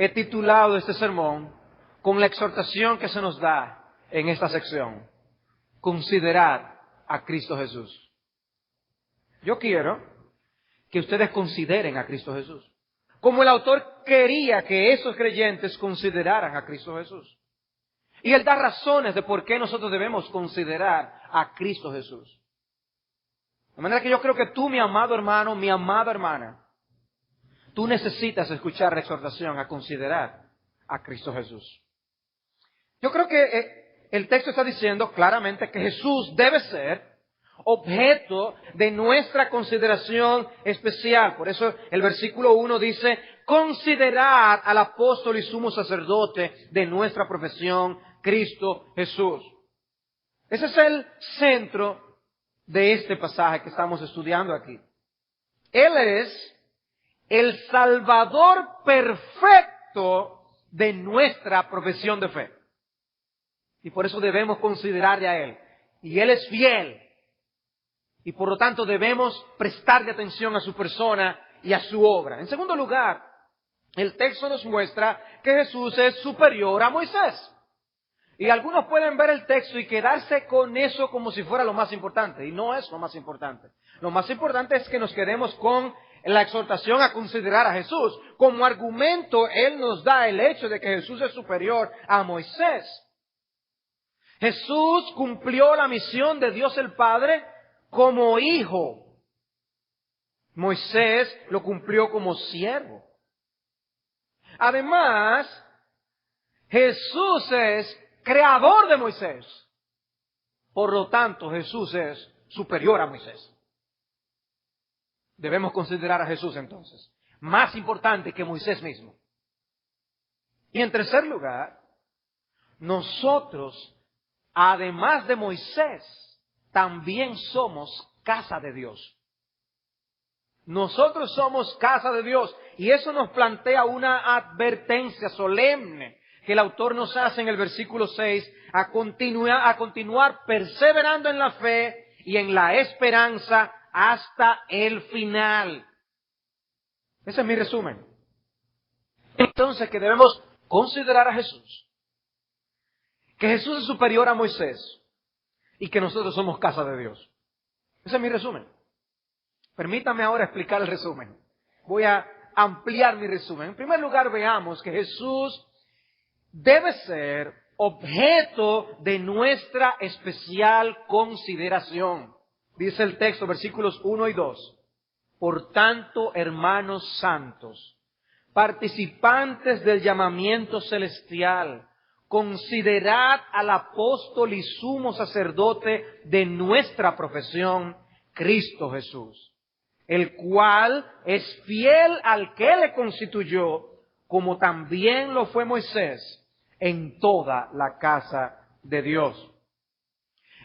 he titulado este sermón con la exhortación que se nos da en esta sección: considerar a Cristo Jesús. Yo quiero que ustedes consideren a Cristo Jesús, como el autor quería que esos creyentes consideraran a Cristo Jesús. Y Él da razones de por qué nosotros debemos considerar a Cristo Jesús. De manera que yo creo que tú, mi amado hermano, mi amada hermana, tú necesitas escuchar la exhortación a considerar a Cristo Jesús. Yo creo que el texto está diciendo claramente que Jesús debe ser objeto de nuestra consideración especial. Por eso el versículo 1 dice: considerad al apóstol y sumo sacerdote de nuestra profesión, Cristo Jesús. Ese es el centro de este pasaje que estamos estudiando aquí. Él es el Salvador perfecto de nuestra profesión de fe. Y por eso debemos considerarle a Él. Y Él es fiel. Y por lo tanto debemos prestarle atención a su persona y a su obra. En segundo lugar, el texto nos muestra que Jesús es superior a Moisés. Y algunos pueden ver el texto y quedarse con eso como si fuera lo más importante. Y no es lo más importante. Lo más importante es que nos quedemos con la exhortación a considerar a Jesús. Como argumento, Él nos da el hecho de que Jesús es superior a Moisés. Jesús cumplió la misión de Dios el Padre como hijo. Moisés lo cumplió como siervo. Además, Jesús es creador de Moisés. Por lo tanto, Jesús es superior a Moisés. Debemos considerar a Jesús entonces más importante que Moisés mismo. Y en tercer lugar, nosotros, además de Moisés, también somos casa de Dios. Nosotros somos casa de Dios. Y eso nos plantea una advertencia solemne que el autor nos hace en el versículo 6, a continuar perseverando en la fe y en la esperanza hasta el final. Ese es mi resumen. Entonces, que debemos considerar a Jesús, que Jesús es superior a Moisés y que nosotros somos casa de Dios. Ese es mi resumen. Permítame ahora explicar el resumen. Voy a ampliar mi resumen. En primer lugar, veamos que Jesús debe ser objeto de nuestra especial consideración. Dice el texto, versículos 1 y 2. Por tanto, hermanos santos, participantes del llamamiento celestial, considerad al apóstol y sumo sacerdote de nuestra profesión, Cristo Jesús, el cual es fiel al que le constituyó, como también lo fue Moisés, en toda la casa de Dios.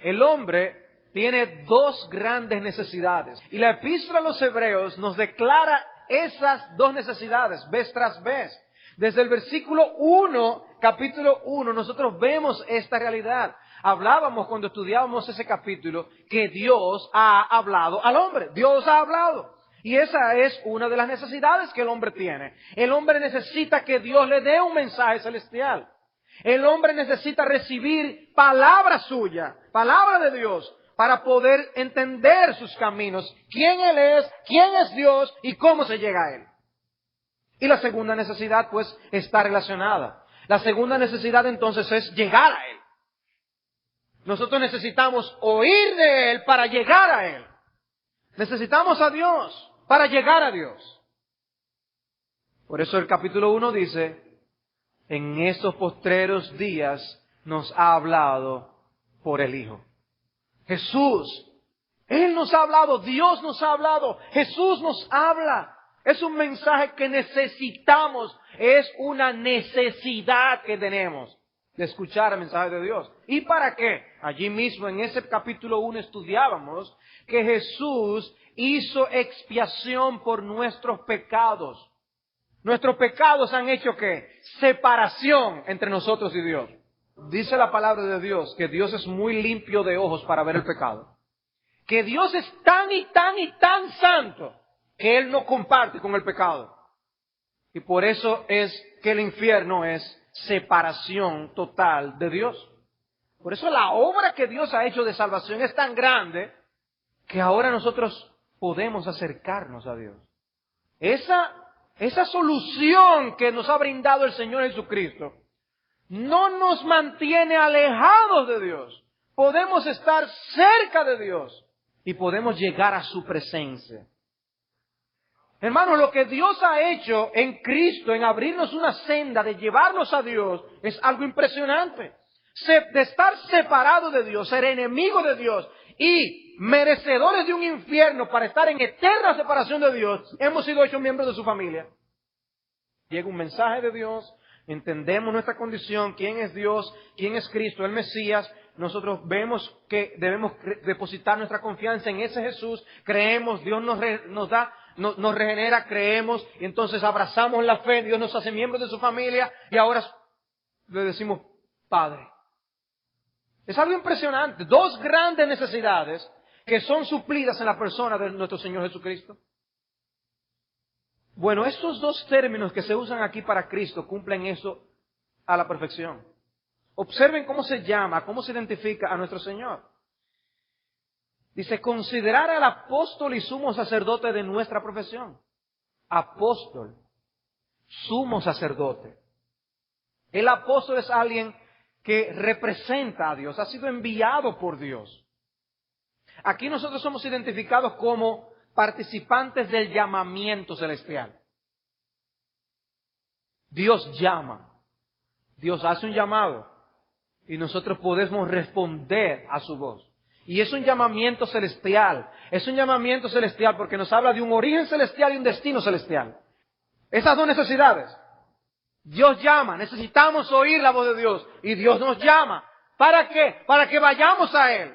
El hombre tiene dos grandes necesidades, y la epístola a los Hebreos nos declara esas dos necesidades, vez tras vez. Desde el versículo 1, capítulo 1, nosotros vemos esta realidad. Hablábamos cuando estudiábamos ese capítulo que Dios ha hablado al hombre. Dios ha hablado. Y esa es una de las necesidades que el hombre tiene. El hombre necesita que Dios le dé un mensaje celestial. El hombre necesita recibir palabra suya, palabra de Dios, para poder entender sus caminos, quién Él es, quién es Dios y cómo se llega a Él. Y la segunda necesidad, pues, está relacionada. La segunda necesidad, entonces, es llegar a Él. Nosotros necesitamos oír de Él para llegar a Él. Necesitamos a Dios para llegar a Dios. Por eso el capítulo 1 dice, en estos postreros días nos ha hablado por el Hijo. Jesús, Él nos ha hablado, Dios nos ha hablado, Jesús nos habla. Es un mensaje que necesitamos, es una necesidad que tenemos de escuchar el mensaje de Dios. ¿Y para qué? Allí mismo en ese capítulo 1 estudiábamos que Jesús hizo expiación por nuestros pecados. Nuestros pecados han hecho ¿qué? Separación entre nosotros y Dios. Dice la palabra de Dios que Dios es muy limpio de ojos para ver el pecado. Que Dios es tan y tan y tan santo que Él no comparte con el pecado. Y por eso es que el infierno es separación total de Dios. Por eso la obra que Dios ha hecho de salvación es tan grande que ahora nosotros podemos acercarnos a Dios. Esa solución que nos ha brindado el Señor Jesucristo no nos mantiene alejados de Dios. Podemos estar cerca de Dios y podemos llegar a su presencia. Hermanos, lo que Dios ha hecho en Cristo, en abrirnos una senda de llevarnos a Dios, es algo impresionante. De estar separado de Dios, ser enemigo de Dios y merecedores de un infierno para estar en eterna separación de Dios, hemos sido hechos miembros de su familia. Llega un mensaje de Dios, entendemos nuestra condición, quién es Dios, quién es Cristo, el Mesías. Nosotros vemos que debemos depositar nuestra confianza en ese Jesús, creemos, Dios nos regenera, creemos, y entonces abrazamos la fe, Dios nos hace miembros de su familia y ahora le decimos Padre. Es algo impresionante. Dos grandes necesidades que son suplidas en la persona de nuestro Señor Jesucristo. Bueno, estos dos términos que se usan aquí para Cristo cumplen eso a la perfección. Observen cómo se llama, cómo se identifica a nuestro Señor. Dice, considerar al apóstol y sumo sacerdote de nuestra profesión. Apóstol, sumo sacerdote. El apóstol es alguien que representa a Dios, ha sido enviado por Dios. Aquí nosotros somos identificados como participantes del llamamiento celestial. Dios llama, Dios hace un llamado y nosotros podemos responder a su voz. Y es un llamamiento celestial, porque nos habla de un origen celestial y un destino celestial. Esas dos necesidades. Dios llama, necesitamos oír la voz de Dios y Dios nos llama. ¿Para qué? Para que vayamos a Él.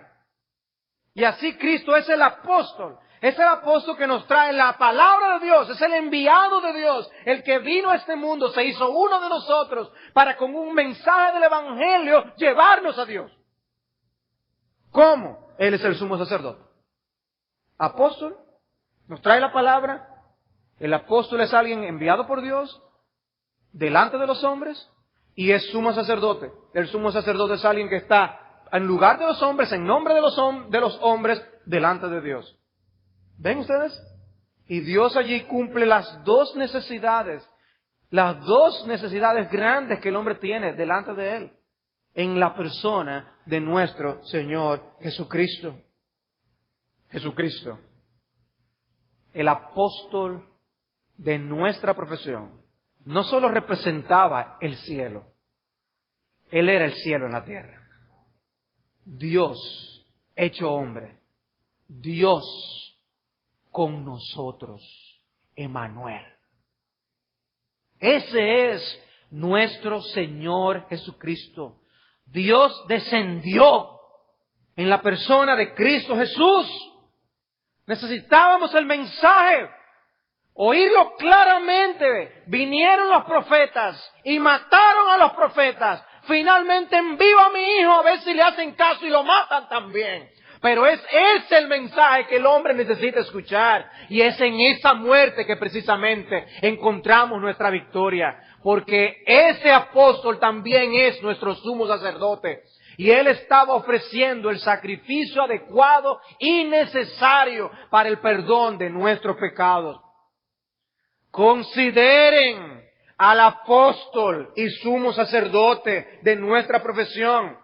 Y así Cristo es el apóstol. Es el apóstol que nos trae la palabra de Dios. Es el enviado de Dios. El que vino a este mundo, se hizo uno de nosotros para con un mensaje del Evangelio llevarnos a Dios. ¿Cómo? Él es el sumo sacerdote. Apóstol, nos trae la palabra. El apóstol es alguien enviado por Dios delante de los hombres y es sumo sacerdote. El sumo sacerdote es alguien que está en lugar de los hombres, en nombre de los hombres, delante de Dios. ¿Ven ustedes? Y Dios allí cumple las dos necesidades grandes que el hombre tiene delante de Él, en la persona de nuestro Señor Jesucristo. Jesucristo, el apóstol de nuestra profesión, no solo representaba el cielo, Él era el cielo en la tierra. Dios hecho hombre, Dios con nosotros, Emmanuel. Ese es nuestro Señor Jesucristo. Dios descendió en la persona de Cristo Jesús. Necesitábamos el mensaje, oírlo claramente. Vinieron los profetas y mataron a los profetas. Finalmente envío a mi hijo a ver si le hacen caso y lo matan también. Pero es ese el mensaje que el hombre necesita escuchar. Y es en esa muerte que precisamente encontramos nuestra victoria. Porque ese apóstol también es nuestro sumo sacerdote. Y él estaba ofreciendo el sacrificio adecuado y necesario para el perdón de nuestros pecados. Consideren al apóstol y sumo sacerdote de nuestra profesión.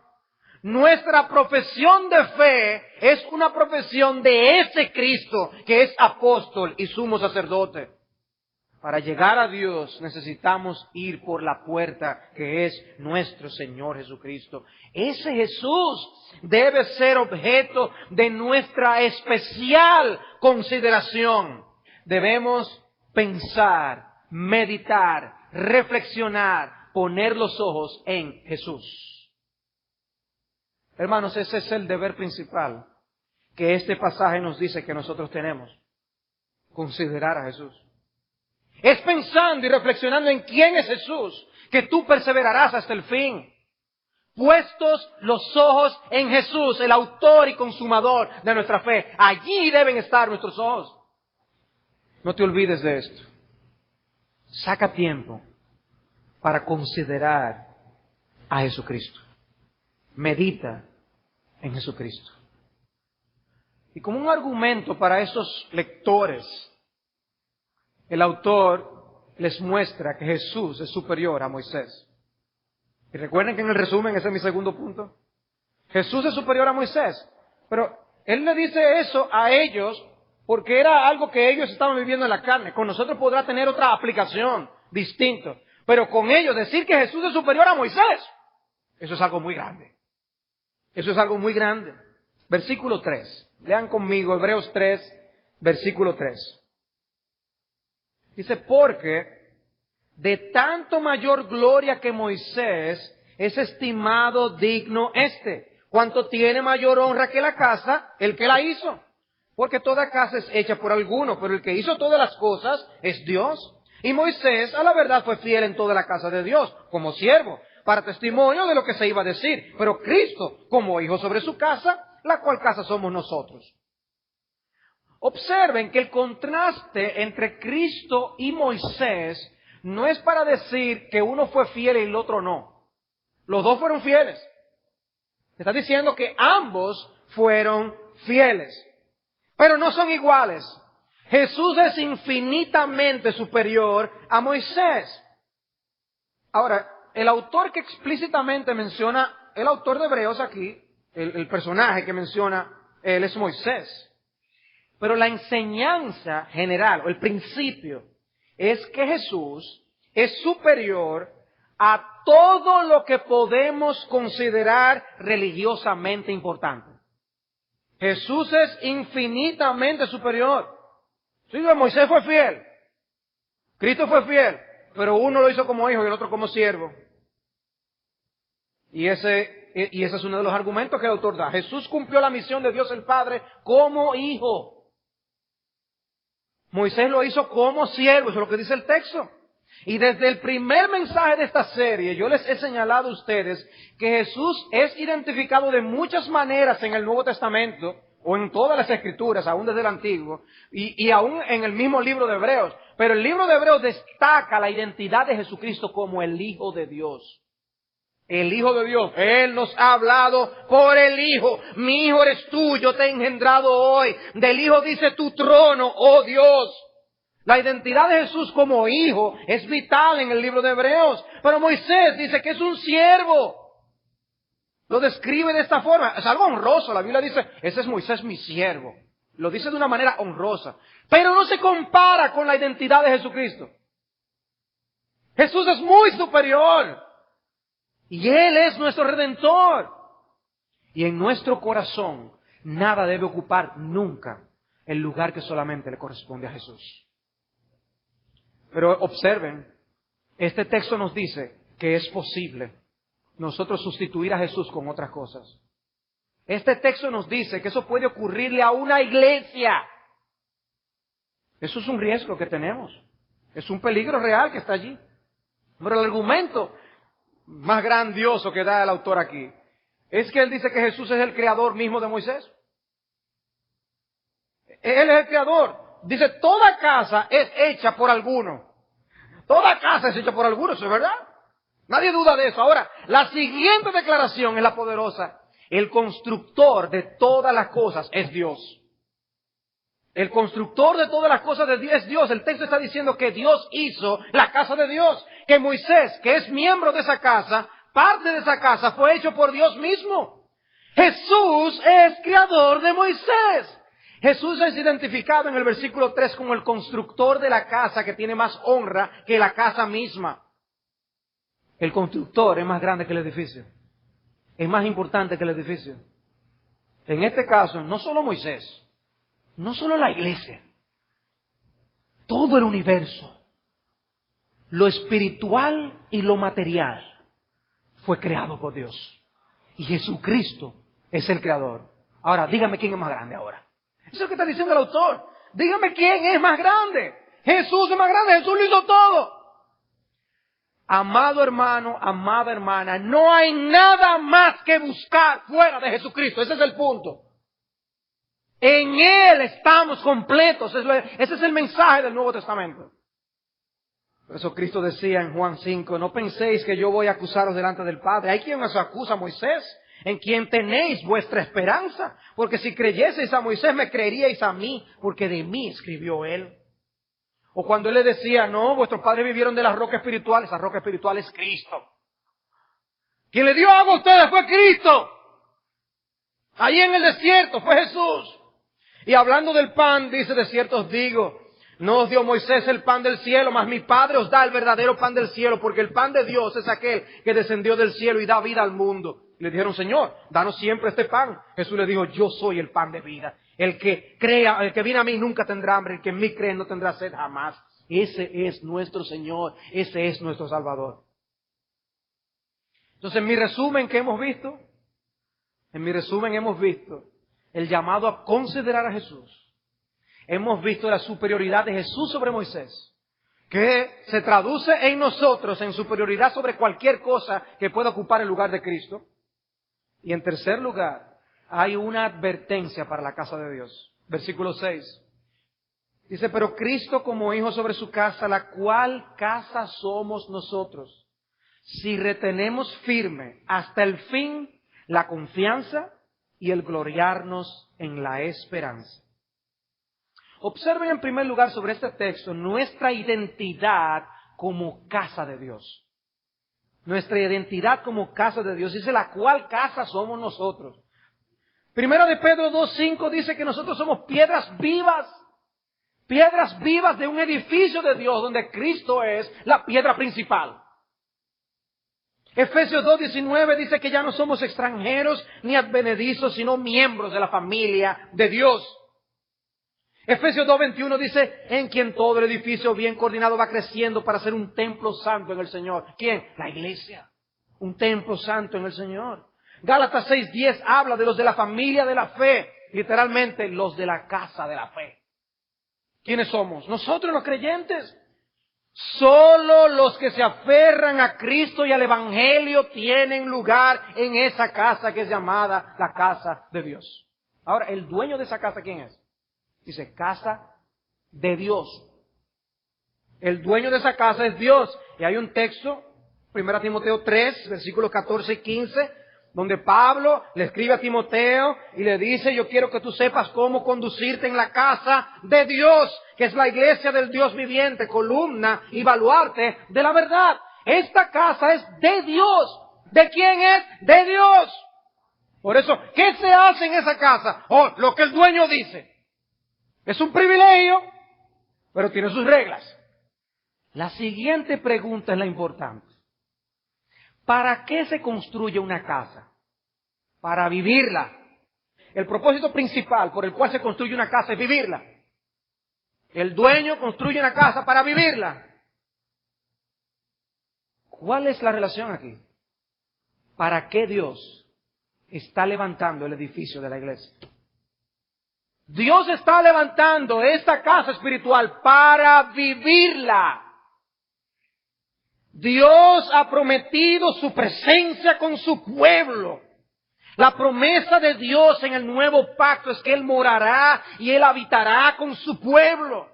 Nuestra profesión de fe es una profesión de ese Cristo que es apóstol y sumo sacerdote. Para llegar a Dios necesitamos ir por la puerta que es nuestro Señor Jesucristo. Ese Jesús debe ser objeto de nuestra especial consideración. Debemos pensar, meditar, reflexionar, poner los ojos en Jesús. Hermanos, ese es el deber principal que este pasaje nos dice que nosotros tenemos. Considerar a Jesús. Es pensando y reflexionando en quién es Jesús que tú perseverarás hasta el fin. Puestos los ojos en Jesús, el autor y consumador de nuestra fe. Allí deben estar nuestros ojos. No te olvides de esto. saca tiempo para considerar a Jesucristo. Medita en Jesucristo. Y como un argumento para esos lectores, el autor les muestra que Jesús es superior a Moisés. Y recuerden que en el resumen, ese es mi segundo punto. Jesús es superior a Moisés. Pero Él le dice eso a ellos porque era algo que ellos estaban viviendo en la carne. Con nosotros podrá tener otra aplicación distinta. Pero con ellos decir que Jesús es superior a Moisés, eso es algo muy grande. Eso es algo muy grande. Versículo 3. Lean conmigo Hebreos 3, versículo 3. Dice, porque de tanto mayor gloria que Moisés es estimado digno cuanto tiene mayor honra que la casa, el que la hizo. Porque toda casa es hecha por alguno, pero el que hizo todas las cosas es Dios. Y Moisés, a la verdad, fue fiel en toda la casa de Dios, como siervo, para testimonio de lo que se iba a decir. Pero Cristo, como hijo sobre su casa, la cual casa somos nosotros. Observen que el contraste entre Cristo y Moisés no es para decir que uno fue fiel y el otro no. Los dos fueron fieles. Está diciendo que ambos fueron fieles. Pero no son iguales. Jesús es infinitamente superior a Moisés. Ahora, el autor que explícitamente menciona, el autor de Hebreos aquí, el personaje que menciona él es Moisés. Pero la enseñanza general, o el principio, es que Jesús es superior a todo lo que podemos considerar religiosamente importante. Jesús es infinitamente superior. Sí, Moisés fue fiel. Cristo fue fiel. Pero uno lo hizo como hijo y el otro como siervo. Y ese es uno de los argumentos que el autor da. Jesús cumplió la misión de Dios el Padre como hijo. Moisés lo hizo como siervo, eso es lo que dice el texto. Y desde el primer mensaje de esta serie, yo les he señalado a ustedes que Jesús es identificado de muchas maneras en el Nuevo Testamento, o en todas las Escrituras, aún desde el Antiguo, y aún en el mismo libro de Hebreos. Pero el libro de Hebreos destaca la identidad de Jesucristo como el Hijo de Dios. El Hijo de Dios. Él nos ha hablado por el Hijo. Mi Hijo eres tú, yo te he engendrado hoy. Del Hijo dice tu trono, oh Dios. La identidad de Jesús como Hijo es vital en el libro de Hebreos. Pero Moisés dice que es un siervo. Lo describe de esta forma. Es algo honroso. La Biblia dice, ese es Moisés mi siervo. Lo dice de una manera honrosa. Pero no se compara con la identidad de Jesucristo. Jesús es muy superior. Y Él es nuestro Redentor. Y en nuestro corazón nada debe ocupar nunca el lugar que solamente le corresponde a Jesús. Pero observen, este texto nos dice que es posible nosotros sustituir a Jesús con otras cosas. Este texto nos dice que eso puede ocurrirle a una iglesia. Eso es un riesgo que tenemos. Es un peligro real que está allí. Pero el argumento más grandioso que da el autor aquí es que él dice que Jesús es el creador mismo de Moisés. Él es el creador. Dice, toda casa es hecha por alguno. Toda casa es hecha por alguno, eso es verdad. Nadie duda de eso. Ahora, la siguiente declaración es la poderosa. El constructor de todas las cosas es Dios. El constructor de todas las cosas es Dios. El texto está diciendo que Dios hizo la casa de Dios. Que Moisés, que es miembro de esa casa, parte de esa casa, fue hecho por Dios mismo. Jesús es creador de Moisés. Jesús es identificado en el versículo 3 como el constructor de la casa que tiene más honra que la casa misma. El constructor es más grande que el edificio. Es más importante que el edificio. En este caso, no solo Moisés, no solo la iglesia, todo el universo, lo espiritual y lo material, fue creado por Dios. Y Jesucristo es el creador. Ahora, dígame quién es más grande ahora. Eso es lo que está diciendo el autor. Dígame quién es más grande. Jesús es más grande, Jesús lo hizo todo. Amado hermano, amada hermana, no hay nada más que buscar fuera de Jesucristo. Ese es el punto. En En Él. Él estamos completos. Ese es el mensaje del Nuevo Testamento. Por eso Cristo decía en Juan 5, no penséis que yo voy a acusaros delante del Padre. Hay quien os acusa a Moisés, en quien tenéis vuestra esperanza. Porque si creyeseis a Moisés, me creeríais a mí, porque de mí escribió él. O cuando él le decía, no, vuestros padres vivieron de la roca espiritual. Esa roca espiritual es Cristo. Quien le dio agua a ustedes fue Cristo. Allí en el desierto fue Jesús. Y hablando del pan, dice, de cierto os digo, no os dio Moisés el pan del cielo, mas mi Padre os da el verdadero pan del cielo, porque el pan de Dios es aquel que descendió del cielo y da vida al mundo. Y le dijeron, Señor, danos siempre este pan. Jesús le dijo, yo soy el pan de vida. El que crea, el que viene a mí nunca tendrá hambre, el que en mí cree no tendrá sed jamás. Ese es nuestro Señor, ese es nuestro Salvador. Entonces, en mi resumen, ¿qué hemos visto? En mi resumen hemos visto el llamado a considerar a Jesús. Hemos visto la superioridad de Jesús sobre Moisés, que se traduce en nosotros en superioridad sobre cualquier cosa que pueda ocupar el lugar de Cristo. Y en tercer lugar, hay una advertencia para la casa de Dios. Versículo 6. Dice, pero Cristo como hijo sobre su casa, la cual casa somos nosotros, si retenemos firme hasta el fin la confianza y el gloriarnos en la esperanza. Observen en primer lugar sobre este texto nuestra identidad como casa de Dios. Nuestra identidad como casa de Dios. Dice la cual casa somos nosotros. Primera de Pedro 2:5 dice que nosotros somos piedras vivas de un edificio de Dios donde Cristo es la piedra principal. Efesios 2:19 dice que ya no somos extranjeros ni advenedizos, sino miembros de la familia de Dios. Efesios 2:21 dice, en quien todo el edificio bien coordinado va creciendo para ser un templo santo en el Señor. ¿Quién? La iglesia. Un templo santo en el Señor. Gálatas 6:10 habla de los de la familia de la fe. Literalmente, los de la casa de la fe. ¿Quiénes somos? Nosotros los creyentes. Solo los que se aferran a Cristo y al Evangelio tienen lugar en esa casa que es llamada la casa de Dios. Ahora, ¿el dueño de esa casa quién es? Dice, casa de Dios. El dueño de esa casa es Dios. Y hay un texto, 1 Timoteo 3, versículos 14 y 15, donde Pablo le escribe a Timoteo y le dice, yo quiero que tú sepas cómo conducirte en la casa de Dios, que es la iglesia del Dios viviente, columna y baluarte de la verdad. Esta casa es de Dios. ¿De quién es? De Dios. Por eso, ¿qué se hace en esa casa? Oh, lo que el dueño dice. Es un privilegio, pero tiene sus reglas. La siguiente pregunta es la importante. ¿Para qué se construye una casa? Para vivirla. El propósito principal por el cual se construye una casa es vivirla. El dueño construye una casa para vivirla. ¿Cuál es la relación aquí? ¿Para qué Dios está levantando el edificio de la iglesia? Dios está levantando esta casa espiritual para vivirla. Dios ha prometido su presencia con su pueblo. La promesa de Dios en el nuevo pacto es que Él morará y Él habitará con su pueblo.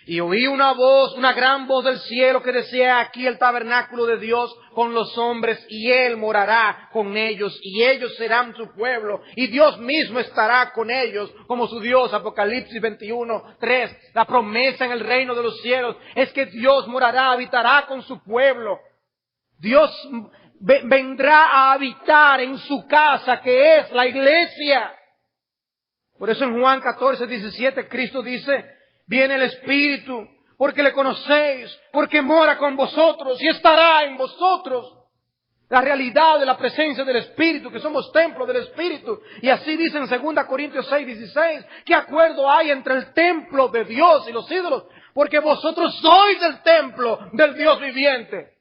Y oí una voz, una gran voz del cielo que decía, aquí el tabernáculo de Dios con los hombres y Él morará con ellos y ellos serán su pueblo y Dios mismo estará con ellos como su Dios. Apocalipsis 21:3. La promesa en el reino de los cielos es que Dios morará, habitará con su pueblo. Dios vendrá a habitar en su casa que es la iglesia. Por eso en Juan 14:17 Cristo dice, viene el Espíritu, porque le conocéis, porque mora con vosotros y estará en vosotros. La realidad de la presencia del Espíritu, que somos templo del Espíritu. Y así dice en 2 Corintios 6:16, ¿qué acuerdo hay entre el templo de Dios y los ídolos? Porque vosotros sois el templo del Dios viviente.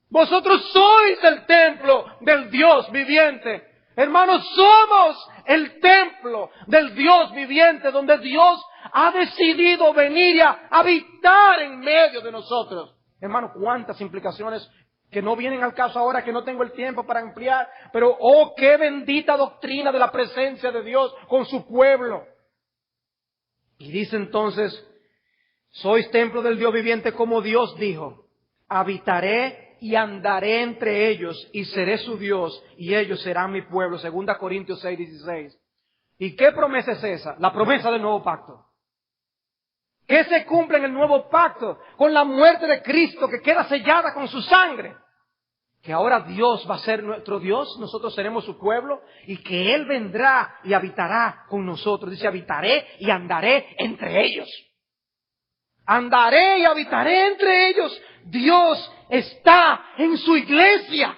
Vosotros sois el templo del Dios viviente. Hermanos, somos el templo del Dios viviente, donde Dios ha decidido venir y a habitar en medio de nosotros. Hermanos, cuántas implicaciones que no vienen al caso ahora, que no tengo el tiempo para ampliar, pero oh, qué bendita doctrina de la presencia de Dios con su pueblo. Y dice entonces, Sois templo del Dios viviente, como Dios dijo: habitaré y andaré entre ellos y seré su Dios y ellos serán mi pueblo. 2 Corintios 6:16. ¿Y qué promesa es esa? La promesa del nuevo pacto. ¿Qué se cumple en el nuevo pacto? Con la muerte de Cristo que queda sellada con su sangre. Que ahora Dios va a ser nuestro Dios, nosotros seremos su pueblo y que Él vendrá y habitará con nosotros. Dice, habitaré y andaré entre ellos. Andaré y habitaré entre ellos. Dios está en su iglesia.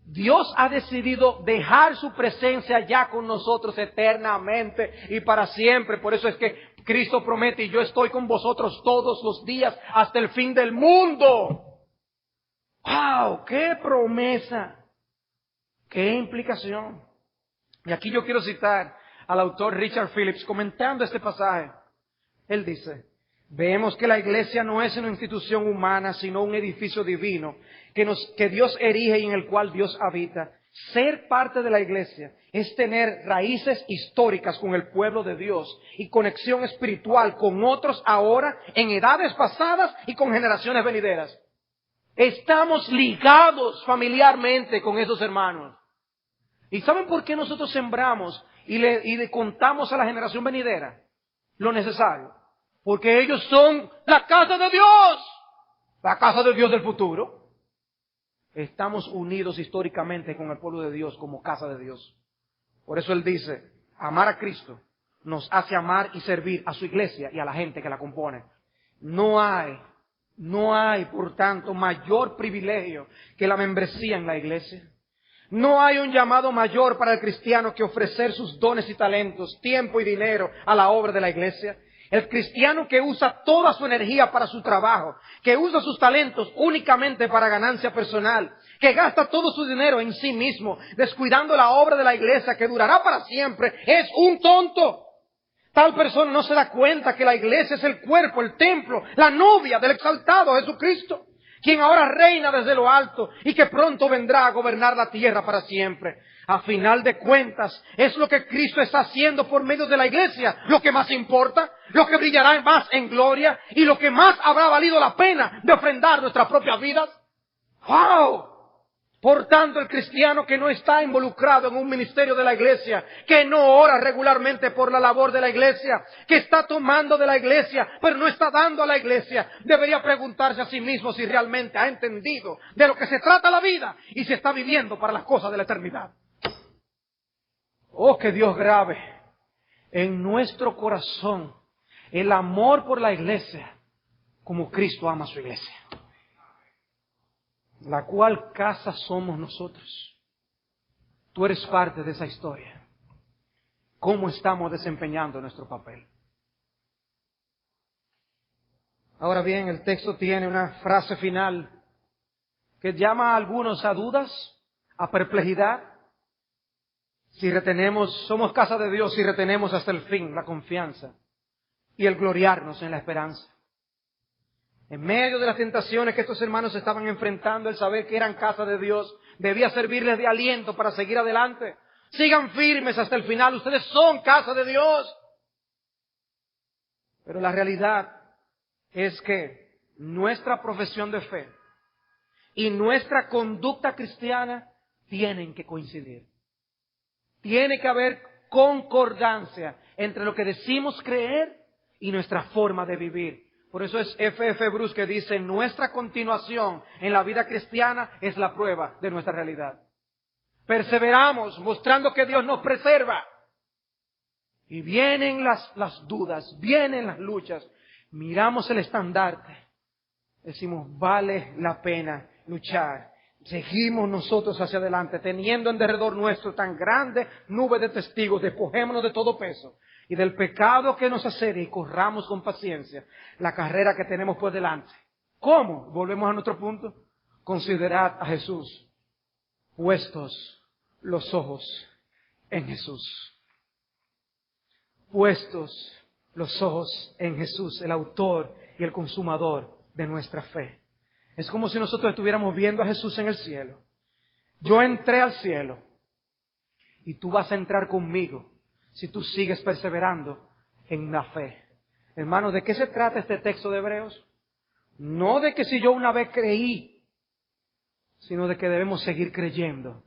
Dios ha decidido dejar su presencia ya con nosotros eternamente y para siempre. Por eso es que Cristo promete: y yo estoy con vosotros todos los días hasta el fin del mundo. ¡Wow! ¡Qué promesa! ¡Qué implicación! Y aquí yo quiero citar al autor Richard Phillips comentando este pasaje. Él dice: vemos que la iglesia no es una institución humana, sino un edificio divino que Dios erige y en el cual Dios habita. Ser parte de la iglesia es tener raíces históricas con el pueblo de Dios y conexión espiritual con otros ahora, en edades pasadas y con generaciones venideras. Estamos ligados familiarmente con esos hermanos. ¿Y saben por qué nosotros sembramos y le contamos a la generación venidera lo necesario? Porque ellos son la casa de Dios, la casa de Dios del futuro. Estamos unidos históricamente con el pueblo de Dios como casa de Dios. Por eso Él dice, amar a Cristo nos hace amar y servir a su iglesia y a la gente que la compone. No hay, por tanto, mayor privilegio que la membresía en la iglesia. No hay un llamado mayor para el cristiano que ofrecer sus dones y talentos, tiempo y dinero a la obra de la iglesia. El cristiano que usa toda su energía para su trabajo, que usa sus talentos únicamente para ganancia personal, que gasta todo su dinero en sí mismo, descuidando la obra de la iglesia que durará para siempre, es un tonto. Tal persona no se da cuenta que la iglesia es el cuerpo, el templo, la novia del exaltado Jesucristo, quien ahora reina desde lo alto y que pronto vendrá a gobernar la tierra para siempre. A final de cuentas, es lo que Cristo está haciendo por medio de la iglesia lo que más importa, lo que brillará más en gloria y lo que más habrá valido la pena de ofrendar nuestras propias vidas. ¡Wow! Por tanto, el cristiano que no está involucrado en un ministerio de la iglesia, que no ora regularmente por la labor de la iglesia, que está tomando de la iglesia, pero no está dando a la iglesia, debería preguntarse a sí mismo si realmente ha entendido de lo que se trata la vida y si está viviendo para las cosas de la eternidad. Oh, que Dios grabe en nuestro corazón el amor por la iglesia como Cristo ama a su iglesia. La cual casa somos nosotros. Tú eres parte de esa historia. ¿Cómo estamos desempeñando nuestro papel? Ahora bien, el texto tiene una frase final que llama a algunos a dudas, a perplejidad. Si retenemos, somos casa de Dios si retenemos hasta el fin la confianza y el gloriarnos en la esperanza. En medio de las tentaciones que estos hermanos estaban enfrentando, el saber que eran casa de Dios debía servirles de aliento para seguir adelante. Sigan firmes hasta el final, ustedes son casa de Dios. Pero la realidad es que nuestra profesión de fe y nuestra conducta cristiana tienen que coincidir. Tiene que haber concordancia entre lo que decimos creer y nuestra forma de vivir. Por eso es F.F. Bruce que dice, nuestra continuación en la vida cristiana es la prueba de nuestra realidad. Perseveramos mostrando que Dios nos preserva. Y vienen las dudas, vienen las luchas. Miramos el estandarte. Decimos, vale la pena luchar. Seguimos nosotros hacia adelante, teniendo en derredor nuestro tan grande nube de testigos. Despojémonos de todo peso y del pecado que nos asedia y corramos con paciencia la carrera que tenemos por delante. ¿Cómo? Volvemos a nuestro punto. Considerad a Jesús, puestos los ojos en Jesús. Puestos los ojos en Jesús, el autor y el consumador de nuestra fe. Es como si nosotros estuviéramos viendo a Jesús en el cielo. Yo entré al cielo y tú vas a entrar conmigo si tú sigues perseverando en la fe. Hermanos, ¿de qué se trata este texto de Hebreos? No de que si yo una vez creí, sino de que debemos seguir creyendo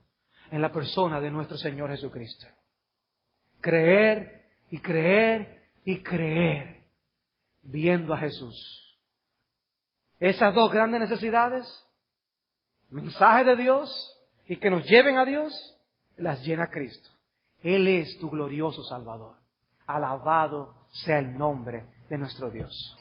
en la persona de nuestro Señor Jesucristo. Creer y creer y creer viendo a Jesús. Esas dos grandes necesidades, mensaje de Dios y que nos lleven a Dios, las llena Cristo. Él es tu glorioso Salvador. Alabado sea el nombre de nuestro Dios.